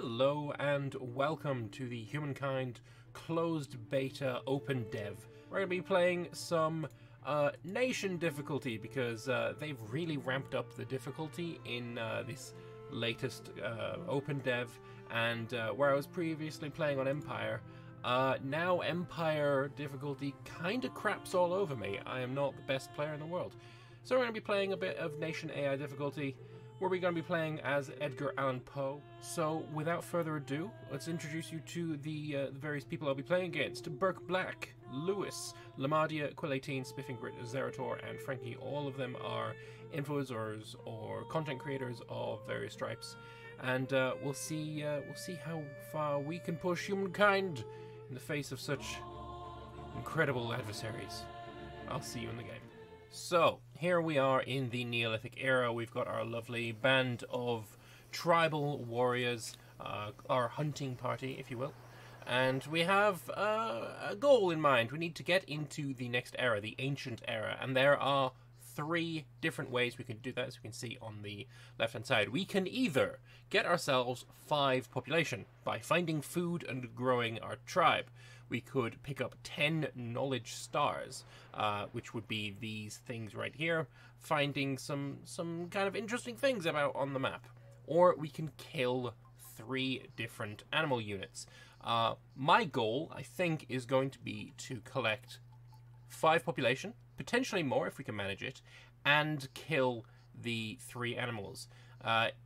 Hello and welcome to the Humankind closed beta open dev. We're going to be playing some nation difficulty because they've really ramped up the difficulty in this latest open dev, and where I was previously playing on Empire, now Empire difficulty kind of craps all over me. I am not the best player in the world. So we're going to be playing a bit of Nation AI difficulty, where we're going to be playing as Edgar Allan Poe. So without further ado, let's introduce you to the various people I'll be playing against. Burke Black, Lewis, Lamadia, Quill18, Spiffing Grit, Zerator, and Frankie. All of them are influencers or content creators of various stripes. And we'll see how far we can push humankind in the face of such incredible adversaries. I'll see you in the game. So, here we are in the Neolithic Era. We've got our lovely band of tribal warriors, our hunting party, if you will. And we have a goal in mind. We need to get into the next era, the Ancient Era. And there are 3 different ways we can do that, as you can see on the left-hand side. We can either get ourselves 5 population by finding food and growing our tribe. We could pick up 10 knowledge stars, which would be these things right here, finding some kind of interesting things about on the map. Or we can kill 3 different animal units. My goal, I think, is going to be to collect 5 population, potentially more if we can manage it, and kill the 3 animals.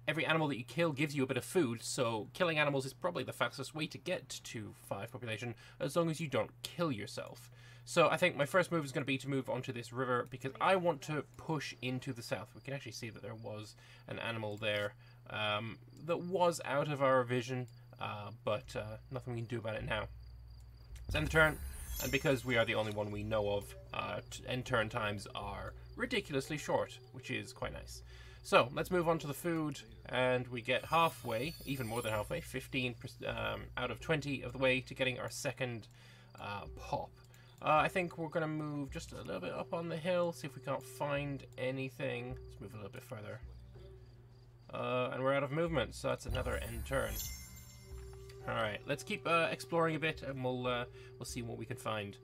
Every animal that you kill gives you a bit of food, so killing animals is probably the fastest way to get to 5 population, as long as you don't kill yourself. So I think my first move is going to be to move onto this river, because I want to push into the south. We can actually see that there was an animal there that was out of our vision, but nothing we can do about it now. It's end turn, and because we are the only one we know of, end turn times are ridiculously short, which is quite nice. So, let's move on to the food, and we get halfway, even more than halfway, 15 out of 20 of the way to getting our second pop. I think we're going to move just a little bit up on the hill, see if we can't find anything. Let's move a little bit further. And we're out of movement, so that's another end turn. Alright, let's keep exploring a bit, and we'll see what we can find.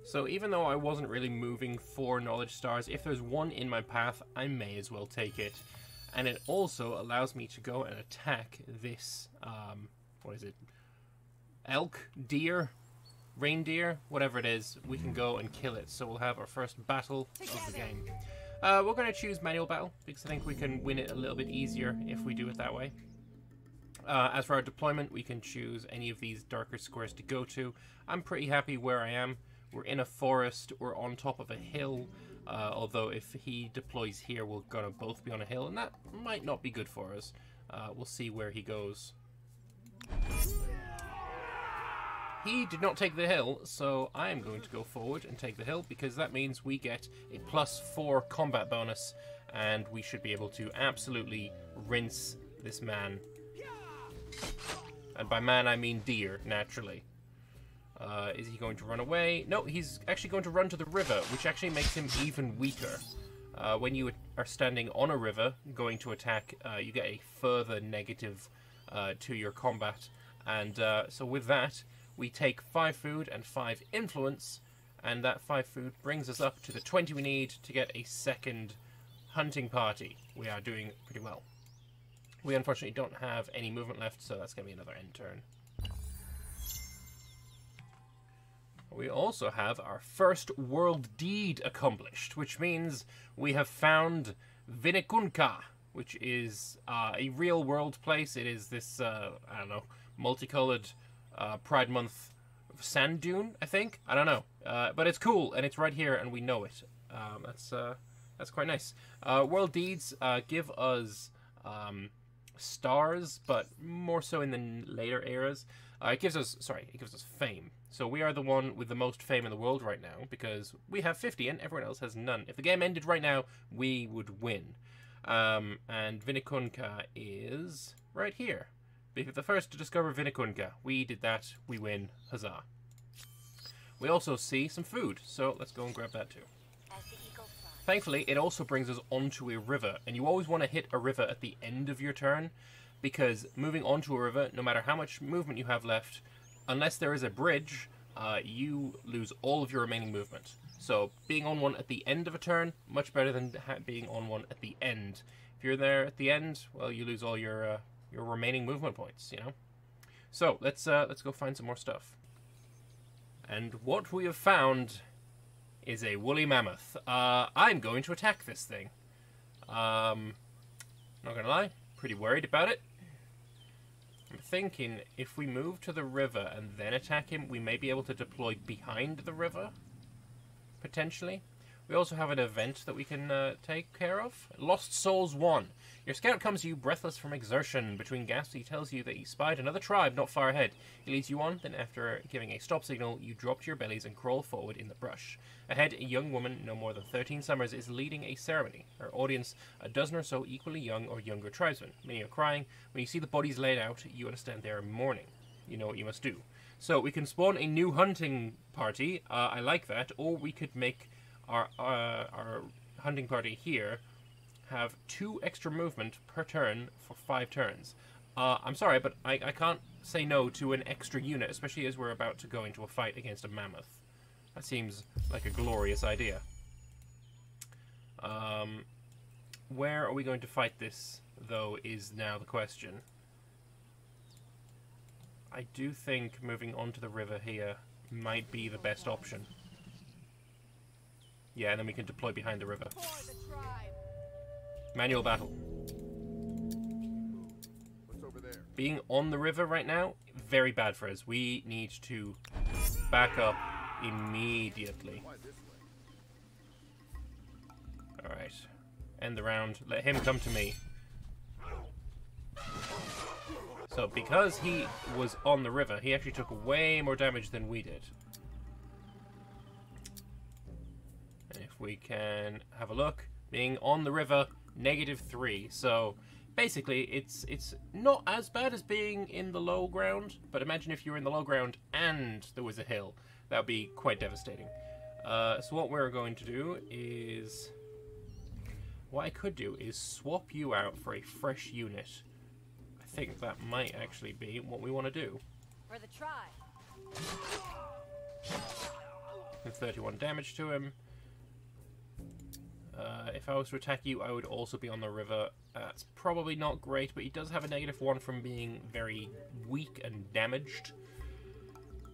So even though I wasn't really moving for knowledge stars, if there's one in my path, I may as well take it. And it also allows me to go and attack this, what is it? Elk? Deer? Reindeer? Whatever it is, we can go and kill it. So we'll have our first battle of the game. We're going to choose manual battle, because I think we can win it a little bit easier if we do it that way. As for our deployment, we can choose any of these darker squares to go to. I'm pretty happy where I am. We're in a forest, we're on top of a hill, although if he deploys here, we're going to both be on a hill, and that might not be good for us. We'll see where he goes. He did not take the hill, so I am going to go forward and take the hill, because that means we get a +4 combat bonus, and we should be able to absolutely rinse this man. And by man, I mean deer, naturally. Is he going to run away? No, he's actually going to run to the river, which actually makes him even weaker. When you are standing on a river going to attack, you get a further negative to your combat. And so with that, we take 5 food and 5 influence, and that 5 food brings us up to the 20 we need to get a second hunting party. We are doing pretty well. We unfortunately don't have any movement left, so that's going to be another end turn. We also have our first world deed accomplished, which means we have found Vinicunca, which is a real world place. It is this, I don't know, multicolored Pride Month sand dune, I think? I don't know. But it's cool, and it's right here, and we know it. That's quite nice. World deeds give us stars, but more so in the later eras. It gives us fame. So we are the one with the most fame in the world right now, because we have 50 and everyone else has none. If the game ended right now, we would win. And Vinicunca is right here. Be the first to discover Vinicunca. We did that, we win, huzzah. We also see some food, so let's go and grab that too. Thankfully, it also brings us onto a river, and you always want to hit a river at the end of your turn, because moving onto a river, no matter how much movement you have left, unless there is a bridge, you lose all of your remaining movement. So being on one at the end of a turn, much better than being on one at the end. If you're there at the end, well, you lose all your remaining movement points, you know? So let's go find some more stuff. And what we have found is a woolly mammoth. I'm going to attack this thing. Not gonna lie, pretty worried about it. I'm thinking if we move to the river and then attack him, we may be able to deploy behind the river, potentially. We also have an event that we can take care of. Lost Souls 1. Your scout comes to you breathless from exertion. Between gasps, he tells you that he spied another tribe not far ahead. He leads you on, then after giving a stop signal, you drop to your bellies and crawl forward in the brush. Ahead, a young woman, no more than 13 summers, is leading a ceremony. Her audience, a dozen or so equally young or younger tribesmen. Many are crying. When you see the bodies laid out, you understand they are mourning. You know what you must do. So we can spawn a new hunting party. I like that. Or we could make our hunting party here have 2 extra movement per turn for 5 turns. I'm sorry, but I can't say no to an extra unit, especially as we're about to go into a fight against a mammoth. That seems like a glorious idea. Where are we going to fight this, though, is now the question. I do think moving onto the river here might be the best option. Yeah, and then we can deploy behind the river. Manual battle. What's over there? Being on the river right now, very bad for us. We need to back up immediately. Why this way? Alright. End the round. Let him come to me. So, because he was on the river, he actually took way more damage than we did. And if we can have a look, being on the river, -3. So, basically, it's not as bad as being in the low ground, but imagine if you were in the low ground and there was a hill. That would be quite devastating. So what we're going to do is... What I could do is swap you out for a fresh unit. I think that might actually be what we want to do. For the tribe. And 31 damage to him. If I was to attack you, I would also be on the river. That's probably not great, but he does have a -1 from being very weak and damaged.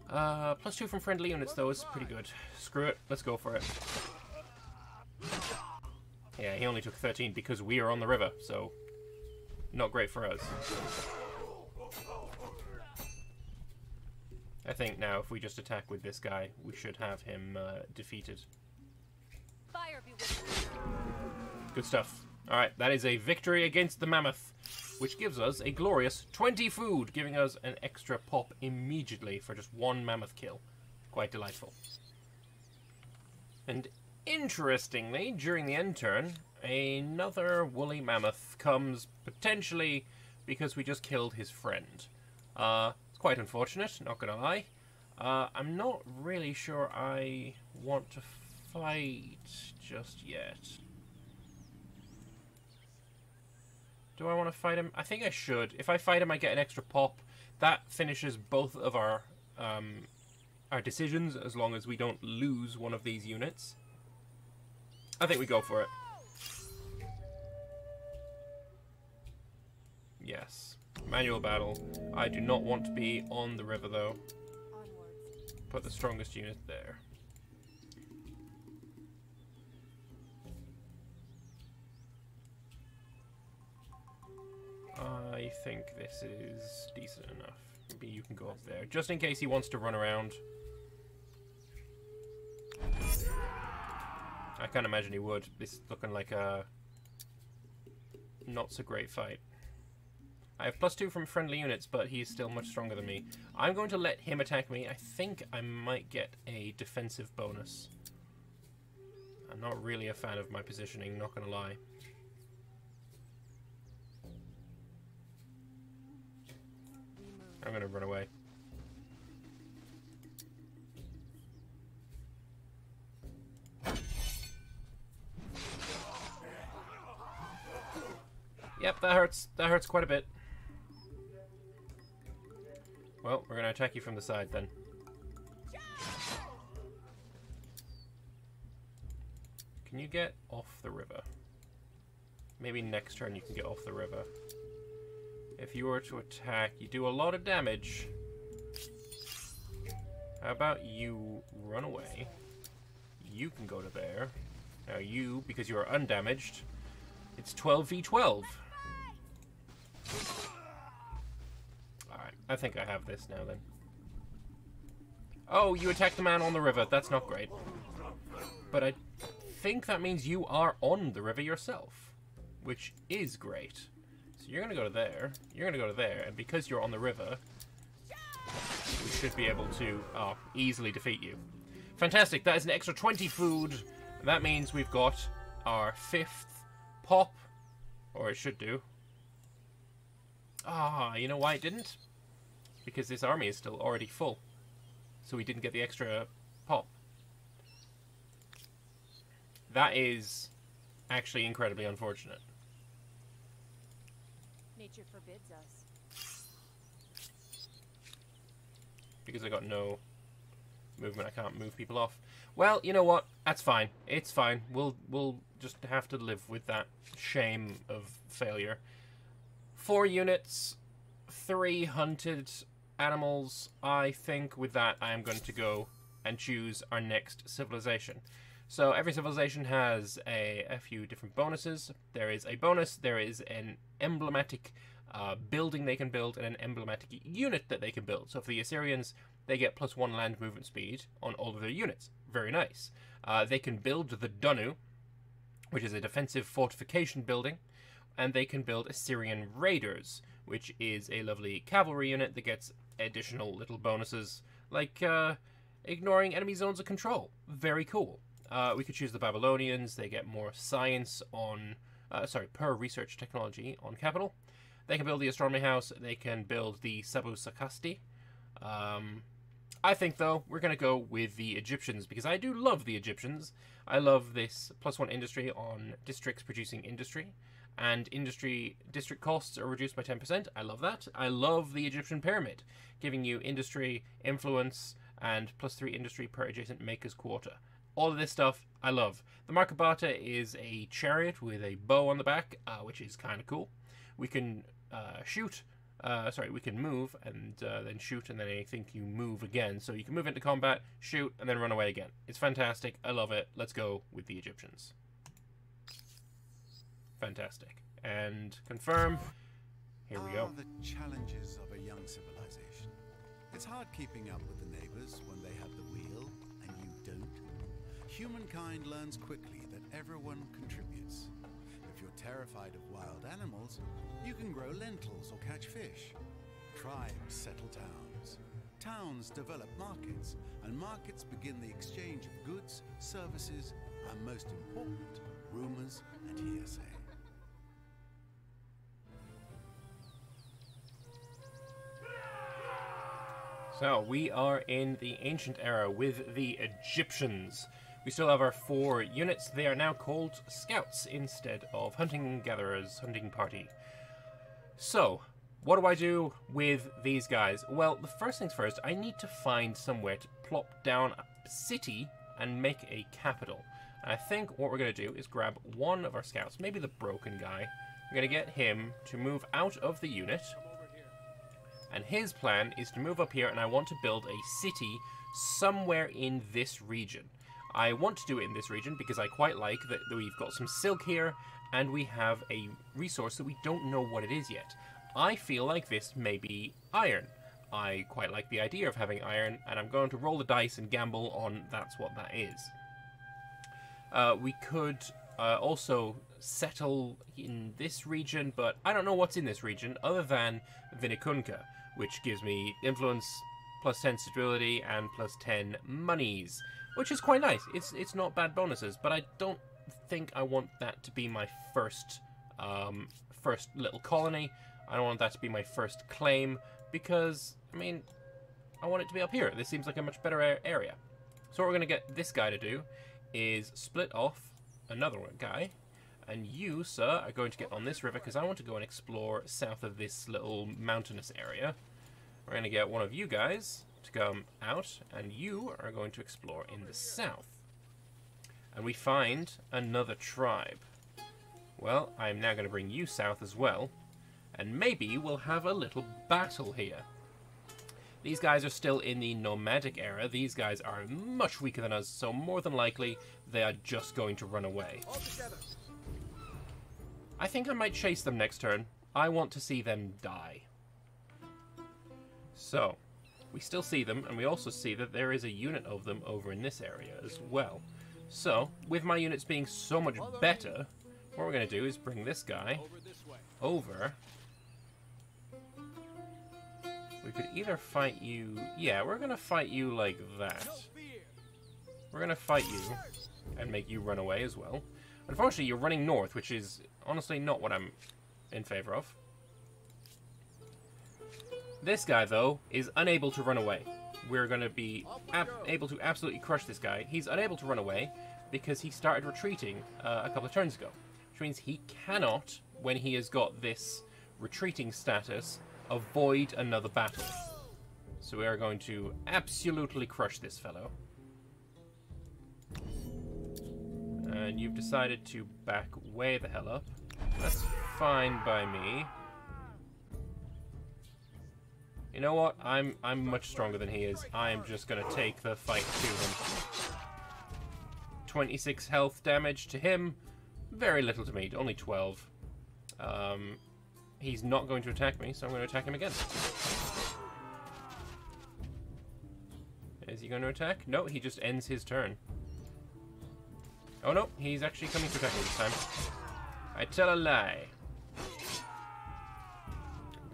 +2 from friendly units, though, is pretty good. Screw it, let's go for it. Yeah, he only took 13 because we are on the river, so not great for us. I think now if we just attack with this guy, we should have him defeated. Fire be with you. Good stuff. Alright, that is a victory against the mammoth, which gives us a glorious 20 food, giving us an extra pop immediately for just 1 mammoth kill. Quite delightful. And interestingly, during the end turn, another woolly mammoth comes potentially because we just killed his friend. It's quite unfortunate, not gonna lie. I'm not really sure I want to fight just yet. Do I want to fight him? I think I should. If I fight him, I get an extra pop. That finishes both of our decisions, as long as we don't lose one of these units. I think we go for it. Yes. Manual battle. I do not want to be on the river, though. Onwards. Put the strongest unit there. I think this is decent enough. Maybe you can go up there, just in case he wants to run around. I can't imagine he would. This is looking like a not so great fight. I have +2 from friendly units, but he's still much stronger than me. I'm going to let him attack me. I think I might get a defensive bonus. I'm not really a fan of my positioning, not gonna lie. I'm gonna run away. that hurts. That hurts quite a bit. Well, we're going to attack you from the side then. Can you get off the river? Maybe next turn you can get off the river. If you were to attack, you do a lot of damage. How about you run away? You can go to there. Now you, because you are undamaged, it's 12v12. Alright, I think I have this now then. Oh, you attacked the man on the river. That's not great. But I think that means you are on the river yourself, which is great. So you're going to go to there, you're going to go to there, and because you're on the river, we should be able to easily defeat you. Fantastic, that is an extra 20 food, and that means we've got our 5th pop, or it should do. You know why it didn't? Because this army is still already full, so we didn't get the extra pop. That is actually incredibly unfortunate. Nature forbids us. Because I got no movement, I can't move people off. Well, you know what? That's fine. It's fine. We'll just have to live with that shame of failure. 4 units, 3 hunted animals. I think with that I am going to go and choose our next civilization. So every civilization has a few different bonuses. There is a bonus, there is an emblematic building they can build, and an emblematic unit that they can build. So for the Assyrians, they get +1 land movement speed on all of their units. Very nice. They can build the Dunu, which is a defensive fortification building, and they can build Assyrian Raiders, which is a lovely cavalry unit that gets additional little bonuses, like ignoring enemy zones of control. Very cool. We could choose the Babylonians. They get more science on, per research technology on capital. They can build the astronomy house. They can build the Sabu Sakasti. I think, though, we're going to go with the Egyptians, because I do love the Egyptians. I love this +1 industry on districts producing industry, and district costs are reduced by 10%. I love that. I love the Egyptian pyramid, giving you industry, influence, and +3 industry per adjacent maker's quarter. All of this stuff, I love. The Markabata is a chariot with a bow on the back, which is kind of cool. We can we can move and then shoot, and then I think you move again. So you can move into combat, shoot, and then run away again. It's fantastic. I love it. Let's go with the Egyptians. Fantastic. And confirm. Here we go. The challenges of a young civilization. It's hard keeping up with the neighbors when they have the wheel and you don't. Humankind learns quickly that everyone contributes. If you're terrified of wild animals, you can grow lentils or catch fish. Tribes settle towns. Towns develop markets, and markets begin the exchange of goods, services, and most important, rumors and hearsay. So, we are in the ancient era with the Egyptians. We still have our 4 units. They are now called scouts instead of hunting gatherers, hunting party. So, what do I do with these guys? Well, the first things first, I need to find somewhere to plop down a city and make a capital. And I think what we're going to do is grab one of our scouts, maybe the broken guy. We're going to get him to move out of the unit. And his plan is to move up here, and I want to build a city somewhere in this region. I want to do it in this region because I quite like that we've got some silk here, and we have a resource that we don't know what it is yet. I feel like this may be iron. I quite like the idea of having iron, and I'm going to roll the dice and gamble on that's what that is. We could also settle in this region, but I don't know what's in this region other than Vinikunka, which gives me influence, +10 stability, and +10 monies, which is quite nice. It's not bad bonuses, but I don't think I want that to be my first little colony. I don't want that to be my first claim, because, I mean, I want it to be up here. This seems like a much better area. So what we're going to get this guy to do is split off another guy, And you, sir, are going to get on this river because I want to go and explore south of this little mountainous area. We're going to get one of you guys to come out, and you are going to explore in the south. And we find another tribe. Well, I'm now going to bring you south as well, and maybe we'll have a little battle here. These guys are still in the Nomadic Era. These guys are much weaker than us, so more than likely they are just going to run away. I think I might chase them next turn. I want to see them die. So, we still see them, and we also see that there is a unit of them over in this area as well. So, with my units being so much better, what we're going to do is bring this guy over. We could either fight you... Yeah, we're going to fight you like that. We're going to fight you and make you run away as well. Unfortunately, you're running north, which is honestly not what I'm in favor of. This guy, though, is unable to run away. We're going to be able to absolutely crush this guy. He's unable to run away because he started retreating a couple of turns ago. Which means he cannot, when he has got this retreating status, avoid another battle. So we are going to absolutely crush this fellow. And you've decided to back way the hell up. That's fine by me. You know what? I'm much stronger than he is. I'm just gonna take the fight to him. 26 health damage to him. Very little to me. Only 12. He's not going to attack me, so I'm going to attack him again. Is he going to attack? No, he just ends his turn. Oh no, he's actually coming to attack me this time. I tell a lie.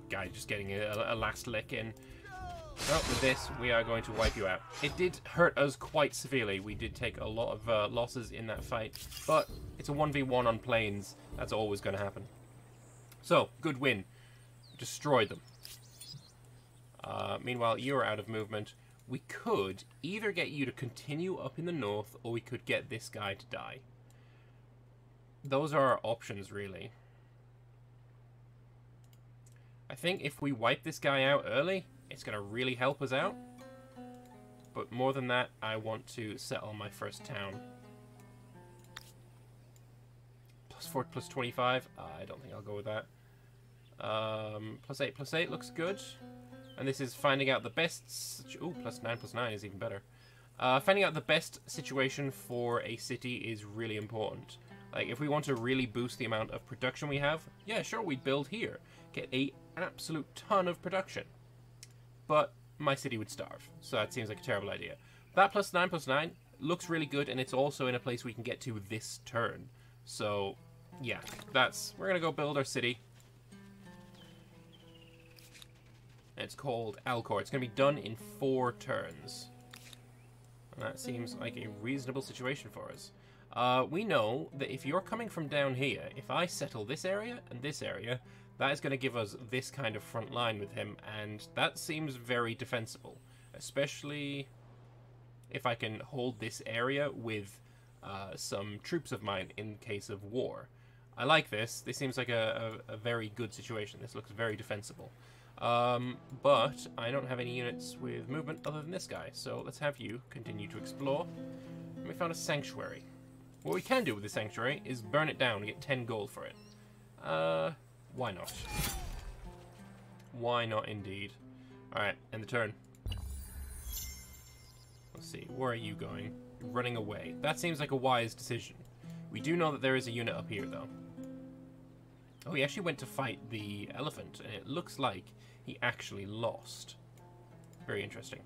Guy just getting a last lick in. Well, with this, we are going to wipe you out. It did hurt us quite severely. We did take a lot of losses in that fight, but it's a 1v1 on plains. That's always going to happen. So, good win. Destroyed them. Meanwhile, you're out of movement. We could either get you to continue up in the north, or we could get this guy to die. Those are our options, really. I think if we wipe this guy out early, it's going to really help us out. But more than that, I want to settle my first town. +4, +25. I don't think I'll go with that. +8 looks good. And this is finding out the best... Ooh, +9 is even better. Finding out the best situation for a city is really important. Like, if we want to really boost the amount of production we have, yeah, sure, we build here. Get an absolute ton of production. But my city would starve, so that seems like a terrible idea. That +9 looks really good, and it's also in a place we can get to this turn. So, yeah, we're gonna go build our city. And it's called Alcor. It's gonna be done in 4 turns. And that seems like a reasonable situation for us. We know that if you're coming from down here, if I settle this area and this area, that is going to give us this kind of front line with him, and that seems very defensible. Especially if I can hold this area with some troops of mine in case of war. I like this. This seems like a very good situation. This looks very defensible. But I don't have any units with movement other than this guy, so let's have you continue to explore. And we found a sanctuary. What we can do with the sanctuary is burn it down and get 10 gold for it. Why not? Why not indeed? Alright, end the turn. Let's see, where are you going? Running away. That seems like a wise decision. We do know that there is a unit up here, though. Oh, he actually went to fight the elephant, and it looks like he actually lost. Very interesting.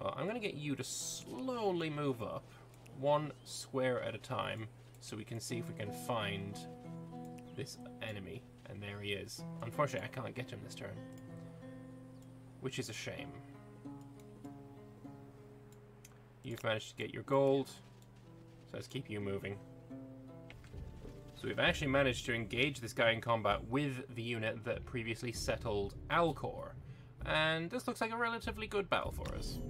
I'm going to get you to slowly move up, 1 square at a time, so we can see if we can find this enemy. And there he is. Unfortunately, I can't get him this turn, which is a shame. You've managed to get your gold, so let's keep you moving. So we've actually managed to engage this guy in combat with the unit that previously settled Alcor, and this looks like a relatively good battle for us.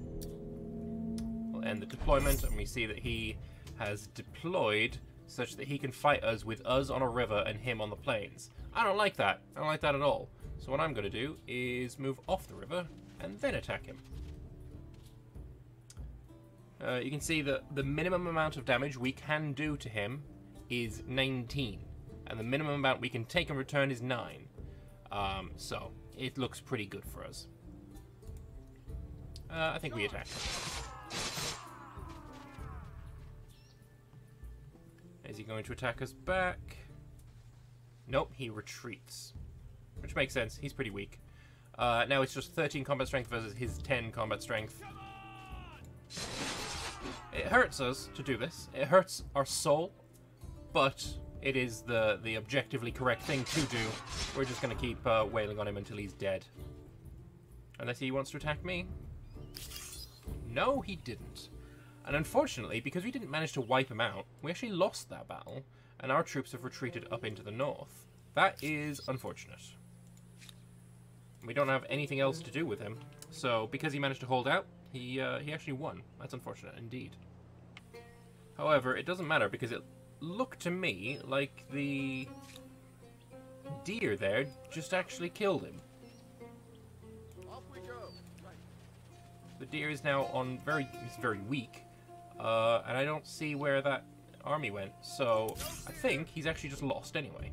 We'll end the deployment, and we see that he has deployed such that he can fight us with us on a river and him on the plains. I don't like that. I don't like that at all. So what I'm going to do is move off the river and then attack him. You can see that the minimum amount of damage we can do to him is 19. And the minimum amount we can take in return is 9. So it looks pretty good for us. I think we attack. Is he going to attack us back? Nope, he retreats. Which makes sense. He's pretty weak. Now it's just 13 combat strength versus his 10 combat strength. It hurts us to do this. It hurts our soul, but it is the objectively correct thing to do. We're just going to keep wailing on him until he's dead. Unless he wants to attack me. No, he didn't. And unfortunately, because we didn't manage to wipe him out, we actually lost that battle, and our troops have retreated up into the north. That is unfortunate. We don't have anything else to do with him, so because he managed to hold out, he actually won. That's unfortunate indeed. However, it doesn't matter because it looked to me like the deer there just actually killed him. Off we go. Right. The deer is now on is very weak, and I don't see where that army went, so I think he's actually just lost anyway.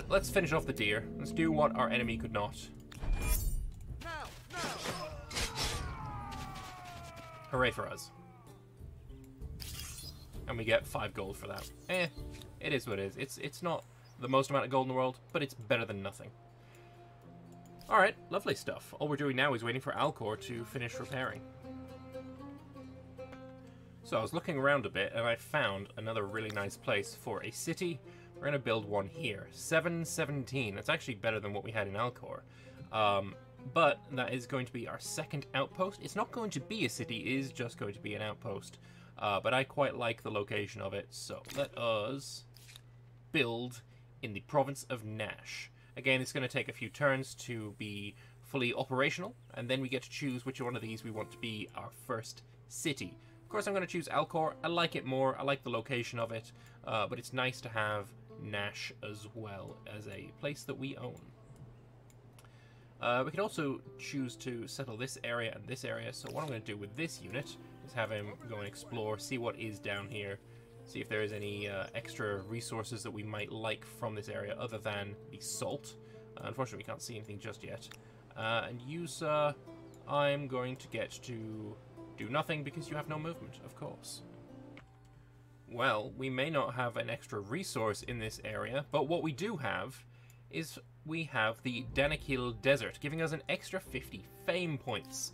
Let's finish off the deer. Let's do what our enemy could not. Now. Hooray for us. And we get 5 gold for that. It is what it is. It's not the most amount of gold in the world, but it's better than nothing. Alright, lovely stuff. All we're doing now is waiting for Alcor to finish repairing. So I was looking around a bit, and I found another really nice place for a city. We're going to build one here. 717. That's actually better than what we had in Alcor. But that is going to be our second outpost. It's not going to be a city, it is just going to be an outpost. But I quite like the location of it, so let us build in the province of Nash. Again, it's going to take a few turns to be fully operational, and then we get to choose which one of these we want to be our first city. Of course, I'm going to choose Alcor. I like it more. I like the location of it, but it's nice to have Nash as well as a place that we own. We could also choose to settle this area and this area, so what I'm going to do with this unit is have him go and explore, see what is down here, see if there is any extra resources that we might like from this area other than the salt. Unfortunately, we can't see anything just yet. And you, sir, I'm going to get to do nothing because you have no movement, of course. Well, we may not have an extra resource in this area, but what we do have is we have the Danakil Desert, giving us an extra 50 fame points,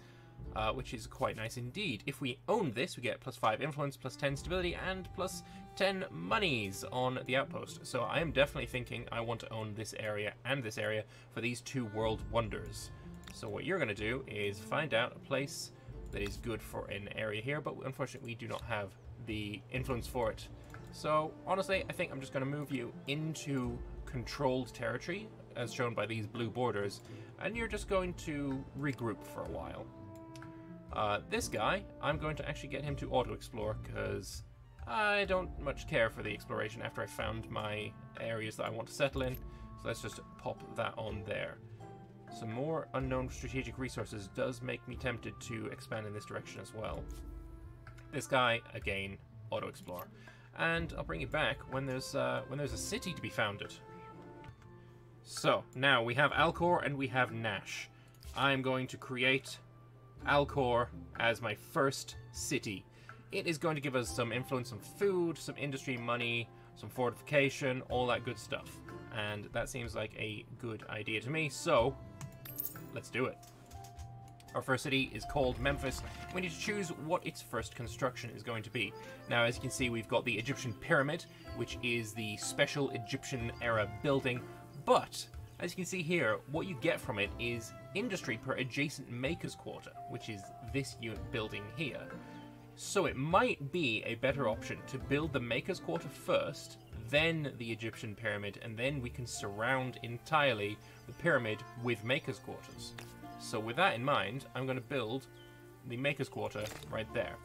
which is quite nice indeed. If we own this, we get +5 influence, +10 stability, and +10 monies on the outpost. So I am definitely thinking I want to own this area and this area for these 2 world wonders. So what you're going to do is find out a place that is good for an area here, but unfortunately we do not have the influence for it. So honestly, I think I'm just going to move you into controlled territory, as shown by these blue borders, and you're just going to regroup for a while. This guy, I'm going to actually get him to auto-explore, because I don't much care for the exploration after I found my areas that I want to settle in, so let's just pop that on there. Some more unknown strategic resources does make me tempted to expand in this direction as well. This guy, again, auto-explore. And I'll bring you back when there's a city to be founded. So, now we have Alcor and we have Nash. I'm going to create Alcor as my first city. It is going to give us some influence on food, some industry, money, some fortification, all that good stuff. And that seems like a good idea to me, so let's do it. Our first city is called Memphis. We need to choose what its first construction is going to be. Now, as you can see, we've got the Egyptian Pyramid, which is the special Egyptian era building. But, as you can see here, what you get from it is industry per adjacent maker's quarter, which is this unit building here. So it might be a better option to build the maker's quarter first, then the Egyptian pyramid, and then we can surround entirely the pyramid with maker's quarters. So with that in mind, I'm going to build the maker's quarter right there.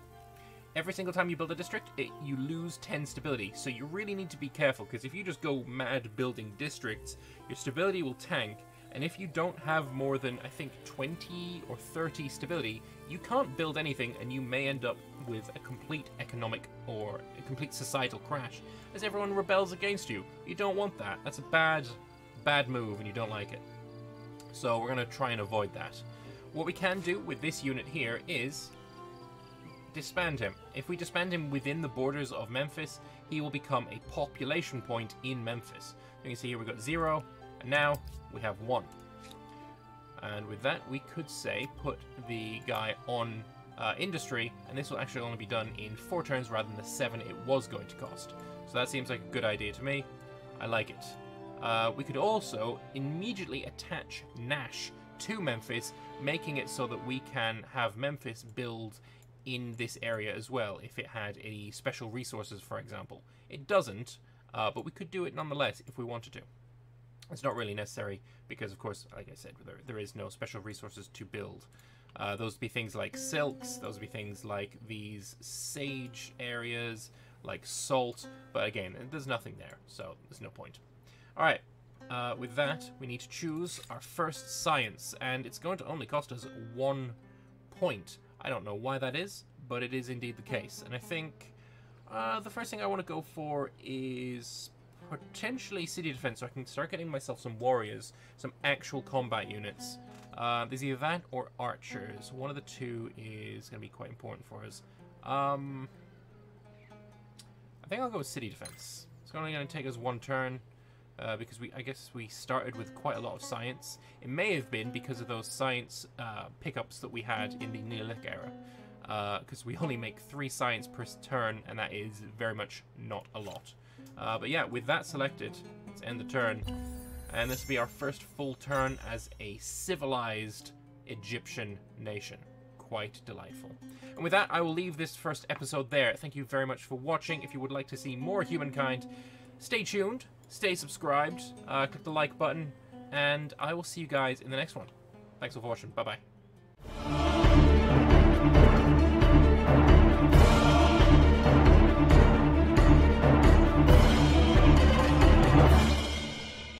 every single time you build a district, you lose 10 stability. So you really need to be careful, because if you just go mad building districts, your stability will tank. And if you don't have more than, I think, 20 or 30 stability, you can't build anything, and you may end up with a complete economic or a complete societal crash, as everyone rebels against you. You don't want that. That's a bad move, and you don't like it. So we're going to try and avoid that. What we can do with this unit here is disband him. If we disband him within the borders of Memphis, he will become a population point in Memphis. You can see here we've got 0, and now we have 1. And with that, we could say put the guy on industry, and this will actually only be done in 4 turns rather than the 7 it was going to cost. So that seems like a good idea to me. I like it. We could also immediately attach Nash to Memphis, making it so that we can have Memphis build in this area as well, if it had any special resources, for example. It doesn't, but we could do it nonetheless if we wanted to. It's not really necessary because, of course, like I said, there is no special resources to build. Those would be things like silks, those would be things like these sage areas, like salt, but again, there's nothing there, so there's no point. Alright, with that, we need to choose our first science, and it's going to only cost us 1 point. I don't know why that is, but it is indeed the case. And I think the first thing I want to go for is potentially city defense, so I can start getting myself some warriors, some actual combat units. There's either that or archers. One of the two is going to be quite important for us. I think I'll go with city defense. It's only going to take us 1 turn. Because I guess we started with quite a lot of science. It may have been because of those science pickups that we had in the Neolithic Era. Because we only make 3 science per turn, and that is very much not a lot. But yeah, with that selected, let's end the turn. And this will be our first full turn as a civilized Egyptian nation. Quite delightful. And with that, I will leave this first episode there. Thank you very much for watching. If you would like to see more Humankind, stay tuned. Stay subscribed, click the like button, and I will see you guys in the next one. Thanks for watching. Bye-bye.